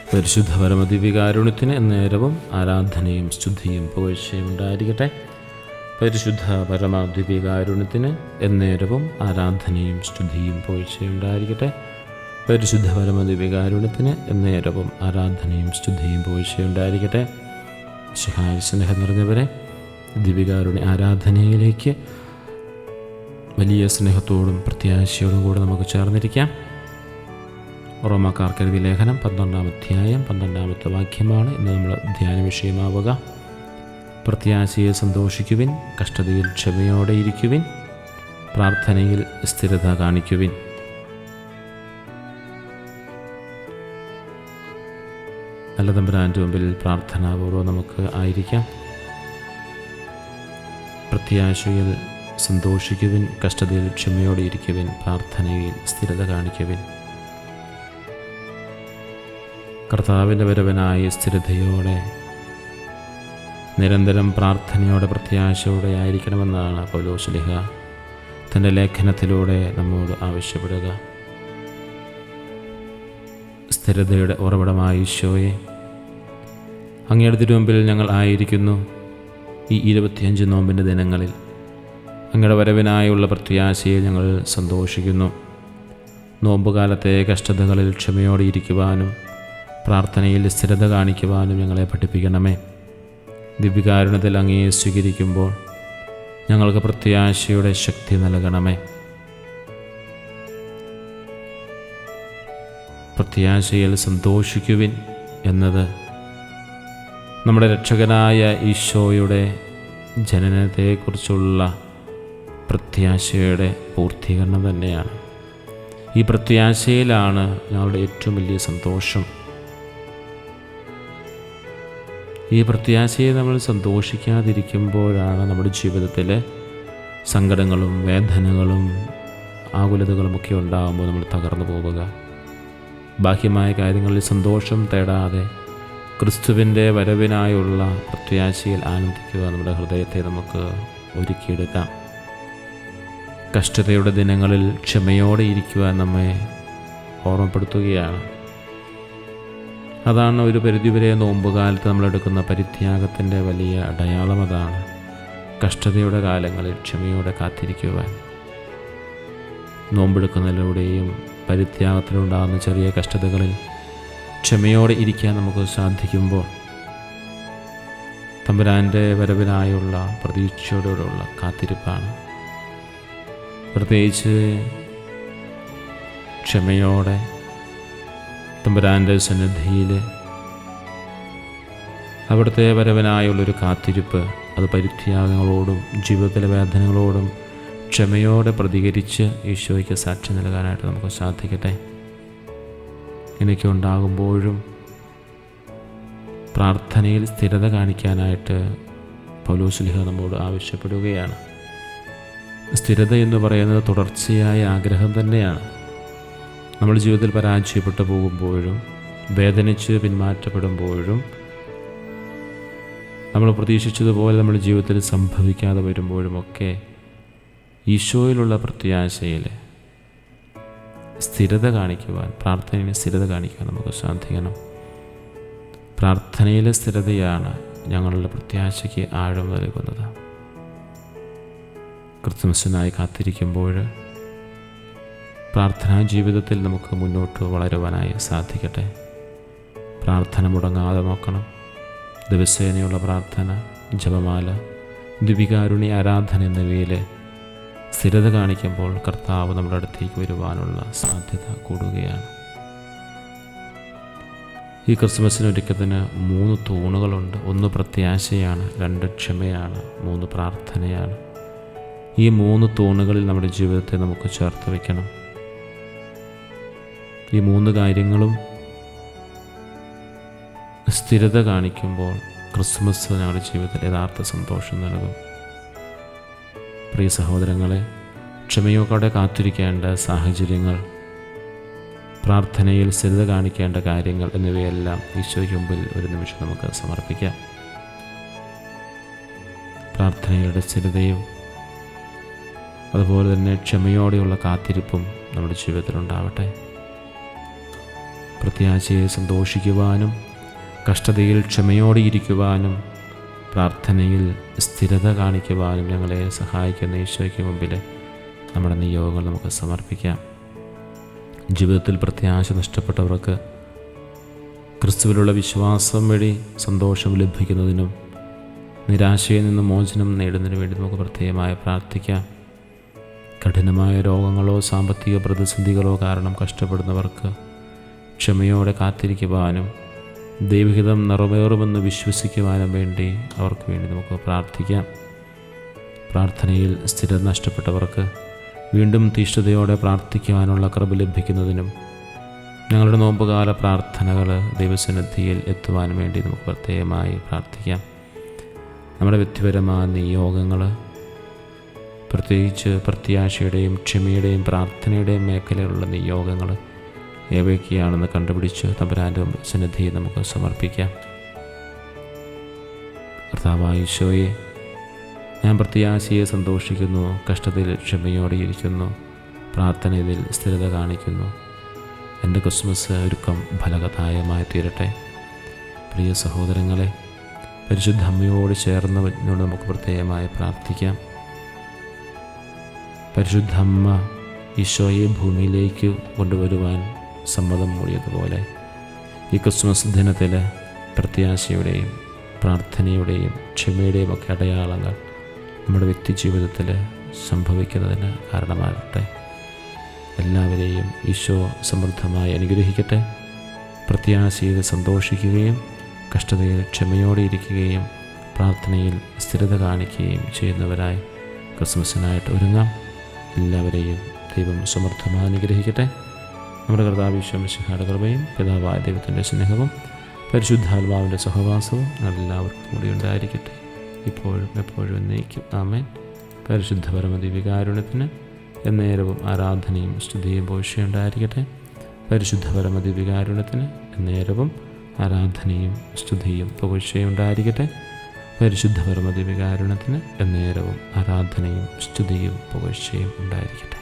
പരിശുദ്ധ പരമദിവ്യകാരുണ്യത്തിന് നേരവും ആരാധനയും സ്തുതിയും പുകഴ്ചയും ഉണ്ടായിരിക്കട്ടെ. പരിശുദ്ധ പരമദിവ്യകാരുണ്യത്തിന് എന്നേരവും ആരാധനയും സ്തുതിയും പുകഴ്ചയും ഉണ്ടായിരിക്കട്ടെ. പരിശുദ്ധ പരമദിവ്യകാരുണ്യത്തിന് എന്നേരവും ആരാധനയും സ്തുതിയും പുകഴ്ചയും ഉണ്ടായിരിക്കട്ടെ. ശിഹായ സ്നേഹം നിറഞ്ഞവരെ, ദിവ്യകാരുണ്യ ആരാധനയിലേക്ക് വലിയ സ്നേഹത്തോടും പ്രത്യാശയോടും കൂടെ നമുക്ക് ചേർന്നിരിക്കാം. റോമാക്കാർക്ക് എഴുതിയ ലേഖനം 12-ാം അധ്യായം 12-ാമത്തെ വാക്യമാണ് ഇന്ന് നമ്മൾ ധ്യാന വിഷയമാവുക. പ്രത്യാശയെ സന്തോഷിക്കുവിൻ, കഷ്ടതയിൽ ക്ഷമയോടെ ഇരിക്കുവിൻ, പ്രാർത്ഥനയിൽ സ്ഥിരത കാണിക്കുവിൻ. നല്ല തമ്പുരാൻ്റെ മുമ്പിൽ പ്രാർത്ഥനാപൂർവ്വം നമുക്ക് ആയിരിക്കാം. പ്രത്യാശയിൽ സന്തോഷിക്കുവിൻ, കഷ്ടതയിൽ ക്ഷമയോടെ ഇരിക്കുവിൻ, പ്രാർത്ഥനയിൽ സ്ഥിരത കാണിക്കുവിൻ. കർത്താവിൻ്റെ വരവനായി സ്ഥിരതയോടെ നിരന്തരം പ്രാർത്ഥനയോടെ പ്രത്യാശയോടെ ആയിരിക്കണമെന്നാണ് പൗലോസ് ശ്ലീഹ തൻ്റെ ലേഖനത്തിലൂടെ നമ്മോട് ആവശ്യപ്പെടുക. സ്ഥിരതയുടെ ഉറവിടമായ ഈശോയെ, അങ്ങയുടെ തിരുമുമ്പിൽ ഞങ്ങൾ ആയിരിക്കുന്നു. ഈ 25 നോമ്പിൻ്റെ ദിനങ്ങളിൽ അങ്ങയുടെ വരവിനായുള്ള പ്രത്യാശയിൽ ഞങ്ങൾ സന്തോഷിക്കുന്നു. നോമ്പുകാലത്തെ കഷ്ടതകളിൽ ക്ഷമയോടെ ഇരിക്കുവാനും പ്രാർത്ഥനയിൽ സ്ഥിരത കാണിക്കുവാനും ഞങ്ങളെ പഠിപ്പിക്കണമേ. ദിവ്യകാരുണ്യത്തിൽ അങ്ങയെ സ്വീകരിക്കുമ്പോൾ ഞങ്ങൾക്ക് പ്രത്യാശയുടെ ശക്തി നൽകണമേ. പ്രത്യാശയിൽ സന്തോഷിക്കുവിൻ എന്നത് നമ്മുടെ രക്ഷകനായ ഈശോയുടെ ജനനത്തെക്കുറിച്ചുള്ള പ്രത്യാശയുടെ പൂർത്തീകരണം തന്നെയാണ്. ഈ പ്രത്യാശയിലാണ് ഞങ്ങളുടെ ഏറ്റവും വലിയ സന്തോഷം. ഈ പ്രത്യാശയെ നമ്മൾ സന്തോഷിക്കാതിരിക്കുമ്പോഴാണ് നമ്മുടെ ജീവിതത്തിലെ സങ്കടങ്ങളും വേദനകളും ആകുലതകളുമൊക്കെ ഉണ്ടാകുമ്പോൾ നമ്മൾ തകർന്നു പോവുക. ബാഹ്യമായ കാര്യങ്ങളിൽ സന്തോഷം തേടാതെ ക്രിസ്തുവിൻ്റെ വരവിനായുള്ള പ്രത്യാശയിൽ ആനന്ദിക്കുക നമ്മുടെ ഹൃദയത്തെ നമുക്ക് ഒരുക്കിയെടുക്കാം. കഷ്ടതയുടെ ദിനങ്ങളിൽ ക്ഷമയോടെ ഇരിക്കുവാൻ നമ്മെ ഓർമ്മപ്പെടുത്തുകയാണ്. അതാണ് ഒരു പരിധിവരെ നോമ്പുകാലത്ത് നമ്മളെടുക്കുന്ന പരിത്യാഗത്തിൻ്റെ വലിയ അടയാളം. അതാണ് കഷ്ടതയുടെ കാലങ്ങളിൽ ക്ഷമയോടെ കാത്തിരിക്കുവാൻ. നോമ്പെടുക്കുന്നതിലൂടെയും പരിത്യാഗത്തിലുണ്ടാകുന്ന ചെറിയ കഷ്ടതകളിൽ ക്ഷമയോടെ ഇരിക്കാൻ നമുക്ക് സാധിക്കുമ്പോൾ തമ്പുരാൻ്റെ വരവിനായുള്ള പ്രതീക്ഷയോടുള്ള കാത്തിരിപ്പാണ്. പ്രത്യേകിച്ച് ക്ഷമയോടെ തമ്പുരാൻ്റെ സന്നിധിയിൽ അവിടുത്തെ വരവനായുള്ളൊരു കാത്തിരിപ്പ്, അത് പരിത്യാഗങ്ങളോടും ജീവിതത്തിലെ വേദനകളോടും ക്ഷമയോടെ പ്രതികരിച്ച് ഈശോയ്ക്ക് സാക്ഷി നൽകാനായിട്ട് നമുക്ക് സാധിക്കട്ടെ. എനിക്ക് ഉണ്ടാകുമ്പോഴും പ്രാർത്ഥനയിൽ സ്ഥിരത കാണിക്കാനായിട്ട് പൗലോസ് ശ്ലീഹ നമ്മോട് ആവശ്യപ്പെടുകയാണ്. സ്ഥിരത എന്ന് പറയുന്നത് തുടർച്ചയായ ആഗ്രഹം തന്നെയാണ്. നമ്മൾ ജീവിതത്തിൽ പരാജയപ്പെട്ടു പോകുമ്പോഴും വേദനിച്ച് പിന്മാറ്റപ്പെടുമ്പോഴും നമ്മൾ പ്രതീക്ഷിച്ചതുപോലെ നമ്മുടെ ജീവിതത്തിൽ സംഭവിക്കാതെ വരുമ്പോഴുമൊക്കെ ഈശോയിലുള്ള പ്രത്യാശയിൽ സ്ഥിരത കാണിക്കുവാൻ, പ്രാർത്ഥനയിൽ സ്ഥിരത കാണിക്കുവാൻ നമുക്ക് സാധിക്കണം. പ്രാർത്ഥനയിലെ സ്ഥിരതയാണ് ഞങ്ങളുടെ പ്രത്യാശയ്ക്ക് ആഴം നൽകുന്നത്. ക്രിസ്തുമസിനായി കാത്തിരിക്കുമ്പോൾ പ്രാർത്ഥനാ ജീവിതത്തിൽ നമുക്ക് മുന്നോട്ട് വളരുവാനായി സാധിക്കട്ടെ. പ്രാർത്ഥന മുടങ്ങാതെ നോക്കണം. ദിവസേനയുള്ള പ്രാർത്ഥന, ജപമാല, ദിവ്യകാരുണ്യ ആരാധന എന്നിവയിൽ സ്ഥിരത കാണിക്കുമ്പോൾ കർത്താവ് നമ്മുടെ അടുത്തേക്ക് വരുവാനുള്ള സാധ്യത കൂടുകയാണ്. ഈ ക്രിസ്മസിനൊരുക്കത്തിന് 3 തൂണുകളുണ്ട്. 1 പ്രത്യാശയാണ്, 2 ക്ഷമയാണ്, 3 പ്രാർത്ഥനയാണ്. ഈ 3 തൂണുകളിൽ നമ്മുടെ ജീവിതത്തെ നമുക്ക് ചേർത്ത് വയ്ക്കണം. ഈ 3 കാര്യങ്ങളും സ്ഥിരത കാണിക്കുമ്പോൾ ക്രിസ്മസ് ഞങ്ങളുടെ ജീവിതത്തിൽ യഥാർത്ഥ സന്തോഷം നൽകും. പ്രിയ സഹോദരങ്ങളെ, ക്ഷമയോടെ കാത്തിരിക്കേണ്ട സാഹചര്യങ്ങൾ, പ്രാർത്ഥനയിൽ സ്ഥിരത കാണിക്കേണ്ട കാര്യങ്ങൾ എന്നിവയെല്ലാം ഈശോയ്ക്ക് മുമ്പിൽ ഒരു നിമിഷം നമുക്ക് സമർപ്പിക്കാം. പ്രാർത്ഥനയുടെ സ്ഥിരതയും അതുപോലെ തന്നെ ക്ഷമയോടെയുള്ള കാത്തിരിപ്പും നമ്മുടെ ജീവിതത്തിലുണ്ടാവട്ടെ. പ്രത്യാശയെ സന്തോഷിക്കുവാനും കഷ്ടതയിൽ ക്ഷമയോടെ ഇരിക്കുവാനും പ്രാർത്ഥനയിൽ സ്ഥിരത കാണിക്കുവാനും ഞങ്ങളെ സഹായിക്കുന്ന ഈശോയ്ക്ക് മുമ്പിൽ നമ്മുടെ നിയോഗങ്ങൾ നമുക്ക് സമർപ്പിക്കാം. ജീവിതത്തിൽ പ്രത്യാശ നഷ്ടപ്പെട്ടവർക്ക് ക്രിസ്തുവിലുള്ള വിശ്വാസം വഴി സന്തോഷം ലഭിക്കുന്നതിനും നിരാശയിൽ നിന്ന് മോചനം നേടുന്നതിനു വേണ്ടി നമുക്ക് പ്രത്യേകമായി പ്രാർത്ഥിക്കാം. കഠിനമായ രോഗങ്ങളോ സാമ്പത്തിക പ്രതിസന്ധികളോ കാരണം കഷ്ടപ്പെടുന്നവർക്ക് ക്ഷമയോടെ കാത്തിരിക്കുവാനും ദൈവഹിതം നിറവേറുമെന്ന് വിശ്വസിക്കുവാനും വേണ്ടി അവർക്ക് വേണ്ടി നമുക്ക് പ്രാർത്ഥിക്കാം. പ്രാർത്ഥനയിൽ സ്ഥിരത നഷ്ടപ്പെട്ടവർക്ക് വീണ്ടും തീഷ്ണതയോടെ പ്രാർത്ഥിക്കുവാനുള്ള കൃപ ലഭിക്കുന്നതിനും ഞങ്ങളുടെ നോമ്പുകാല പ്രാർത്ഥനകൾ ദൈവസന്നിധിയിൽ എത്തുവാനും വേണ്ടി നമുക്ക് പ്രത്യേകമായി പ്രാർത്ഥിക്കാം. നമ്മുടെ വ്യക്തിപരമായ നിയോഗങ്ങൾ, പ്രത്യേകിച്ച് പ്രത്യാശയുടെയും ക്ഷമയുടെയും പ്രാർത്ഥനയുടെയും മേഖലയിലുള്ള നിയോഗങ്ങൾ ഏവയൊക്കെയാണെന്ന് കണ്ടുപിടിച്ച് തമ്പുരാൻ്റെ സന്നിധിയിൽ നമുക്ക് സമർപ്പിക്കാം. കർത്താവായ ഈശോയെ, ഞാൻ പ്രത്യാശയെ സന്തോഷിക്കുന്നു, കഷ്ടതയിൽ ക്ഷമയോടെ ഇരിക്കുന്നു, പ്രാർത്ഥനയിൽ സ്ഥിരത കാണിക്കുന്നു. എൻ്റെ ക്രിസ്മസ് ഒരുക്കം ഫലകദായകമായി തീരട്ടെ. പ്രിയ സഹോദരങ്ങളെ, പരിശുദ്ധ അമ്മയോട് ചേർന്ന് നമുക്ക് പ്രത്യേകമായി പ്രാർത്ഥിക്കാം. പരിശുദ്ധ അമ്മ ഈശോയെ ഭൂമിയിലേക്ക് കൊണ്ടുവരുവാൻ സമ്മതം മൂടിയതുപോലെ ഈ ക്രിസ്മസ് ദിനത്തിൽ പ്രത്യാശയുടെയും പ്രാർത്ഥനയുടെയും ക്ഷമയുടെയും ഒക്കെ അടയാളങ്ങൾ നമ്മുടെ വ്യക്തി ജീവിതത്തിൽ സംഭവിക്കുന്നതിന് കാരണമാകട്ടെ. എല്ലാവരെയും ഈശോ സമൃദ്ധമായി അനുഗ്രഹിക്കട്ടെ. പ്രത്യാശയിൽ സന്തോഷിക്കുകയും കഷ്ടതയിൽ ക്ഷമയോടെ ഇരിക്കുകയും പ്രാർത്ഥനയിൽ സ്ഥിരത കാണിക്കുകയും ചെയ്യുന്നവരായി ക്രിസ്മസിനായിട്ട് ഒരുങ്ങാം. എല്ലാവരെയും ദൈവം സമൃദ്ധമായി അനുഗ്രഹിക്കട്ടെ. നമ്മുടെ കർത്താവ് ഈശോ മിശിഹായുടെ കൃപയും പിതാവായ ദൈവത്തിൻ്റെ സ്നേഹവും പരിശുദ്ധാത്മാവിൻ്റെ സഹവാസവും എല്ലാവർക്കും കൂടി ഉണ്ടായിരിക്കട്ടെ, ഇപ്പോഴും എപ്പോഴും എന്നേക്കും. ആമേൻ. പരിശുദ്ധ പരമദിവ്യകാരുണ്യത്തിന് എന്നേരവും ആരാധനയും സ്തുതിയും പോഴ്ചയുണ്ടായിരിക്കട്ടെ. പരിശുദ്ധ പരമദിവ്യകാരുണ്യത്തിന് എന്നേരവും ആരാധനയും സ്തുതിയും പുകഴ്ചയുണ്ടായിരിക്കട്ടെ. പരിശുദ്ധ പരമദിവ്യകാരുണ്യത്തിന് എന്നേരവും ആരാധനയും സ്തുതിയും പുകഴ്ചയും ഉണ്ടായിരിക്കട്ടെ.